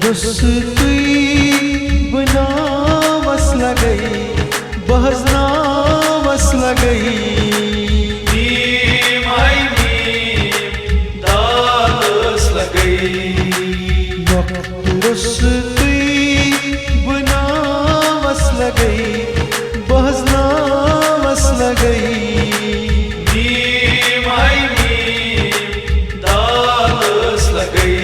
रसतुई बनावस लगई बहजनावस लगई दालस लगई रसतुई बनावस लगई बहजनावस लगई दालस लगई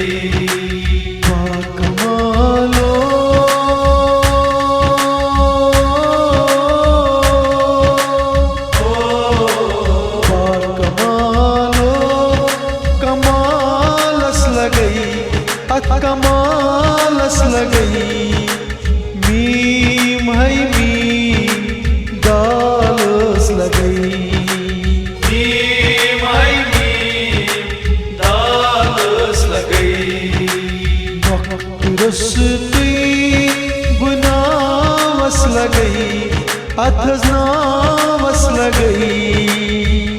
कमालस लगई मीम है मीम दालस लगई मीम है मीम दालस लगई रसतुई बनावस लगई अथजनावस लगई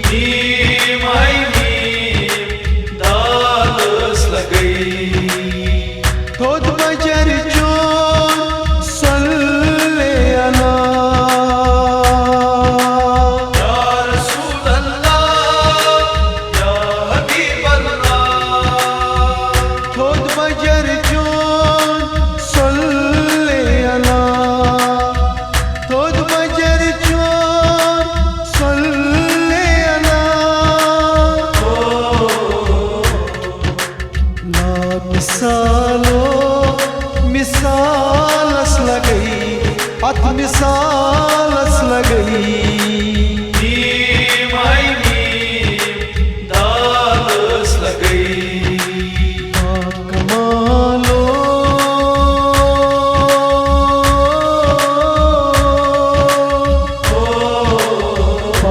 मीम है मीम दालस लगई खुद बजर जो सल्ले अला या रसूल अल्लाह या हबीब अल्लाह खुद बजर जो सल्ले अला खुद बजर जो सल्ले अला ला मिसालो मिसालस लगई अथ मिसालस लगई मीम है मीम दालस लगई कमालो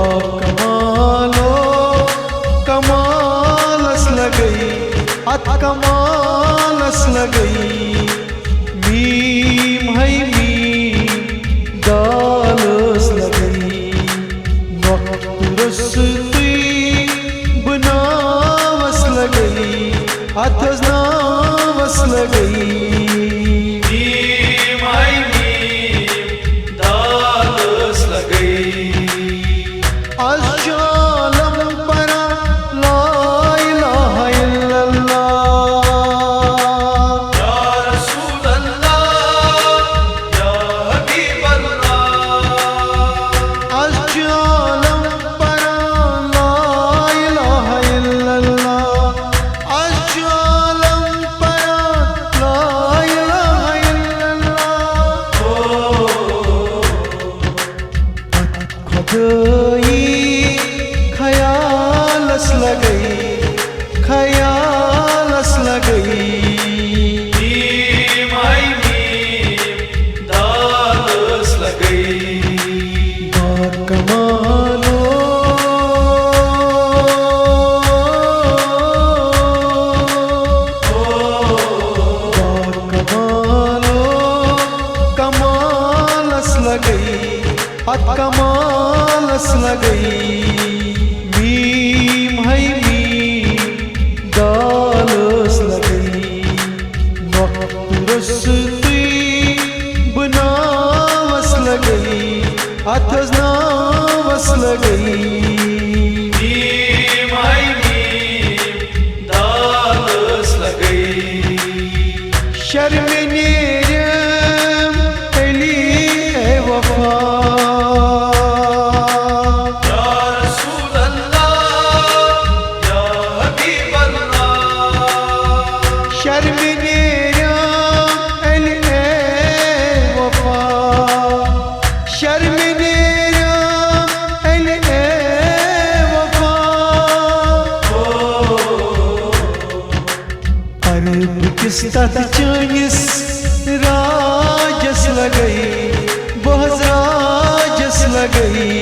कमालो कमालस लगई अथ कमालस लगई मीम है मीम दालस लगई रसतुई बनावस लगई अथजनावस लगई मीम है मीम दालस लगई अज़्जालम परा ला इलाहा इल्लल्लाह या रसूल अल्लाह या हबीब अल्लाह अज़्जालम परा ला इलाहा इल्लल्लाह अज़्जालम परा ला इलाहा इल्लल्लाह खुदई खयालस लगई खयालस लगई मीम है मीम दालस लगई कमालो कमालो कमालस लगई अथ कमालस लगई मीम है मीम दालस लगई रसतुई बनावस लगई अथजनावस लगई मीम है मीम दालस लगई शर्मनेरम अली है वफा किस्ता चानिस राजस लगई बहुत राजस लगई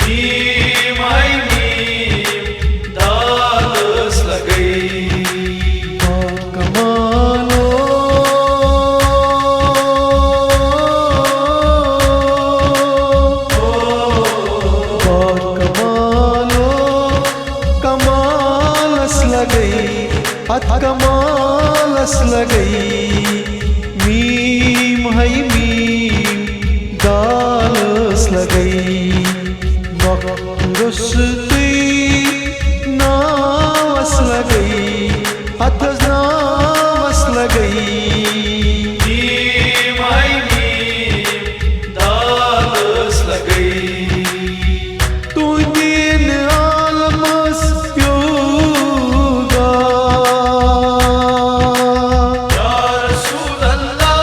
मीम है मीम दालस लगई कमालो कमालो कमालस लगई कमालस नावस लगई मीम है मीम दालस लगई रुस्ती नावस लगई अथस नावस लगई मीम है मीम दालस लगई तुझीन आलमस प्योगा या रसूल अल्लाह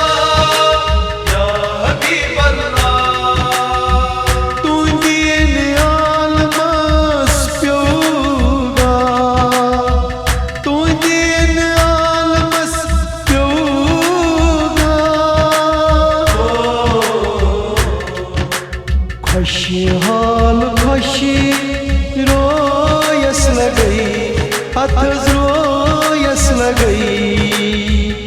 या हबीब अल्लाह तुझीन आलमस प्योगा तुझीन आलमस प्योगा खुशहाल खुशी रोयस लगई अथस रोयस लगई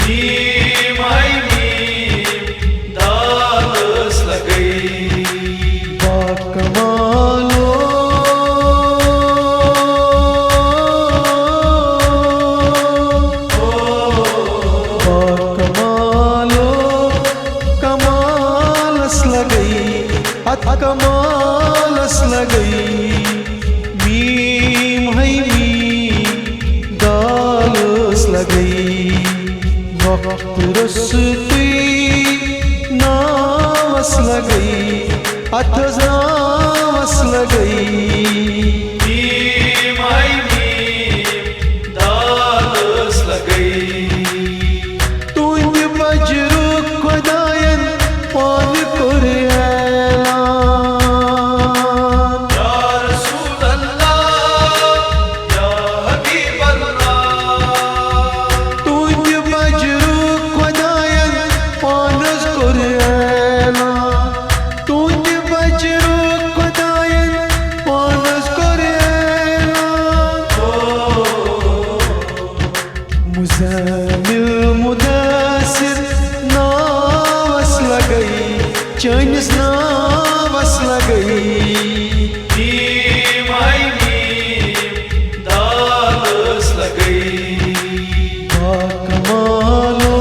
मीम है मीम दालस लगई बाकमालो बाकमालो कमालस लगई कमालस लगई मीम है मीम दालस लगई वक्त रुस्ती नावस लगई अथस नावस लगई मीम है मीम दालस लगई तुझ बजरू खुदायन पान कुर मुज़म्मिल मुदस्सिर नावस लगई चैनिस नावस लगई मीम है मीम दालस लगई बाकमालो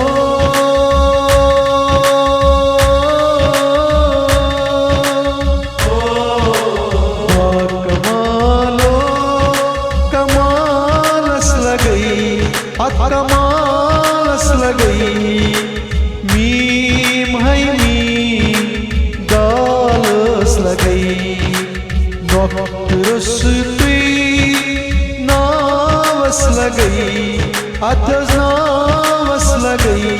बाकमालो कमालस लगई कमालस लगई मीम है मीम दालस लगई वक्त रुस्ती नावस लगई अथस नावस लगई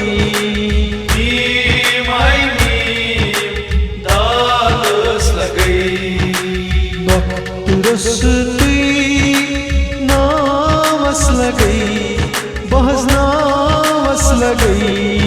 मीम है मीम दालस लगई वक्त रुस्ती नावस लगई बहस नावस लगई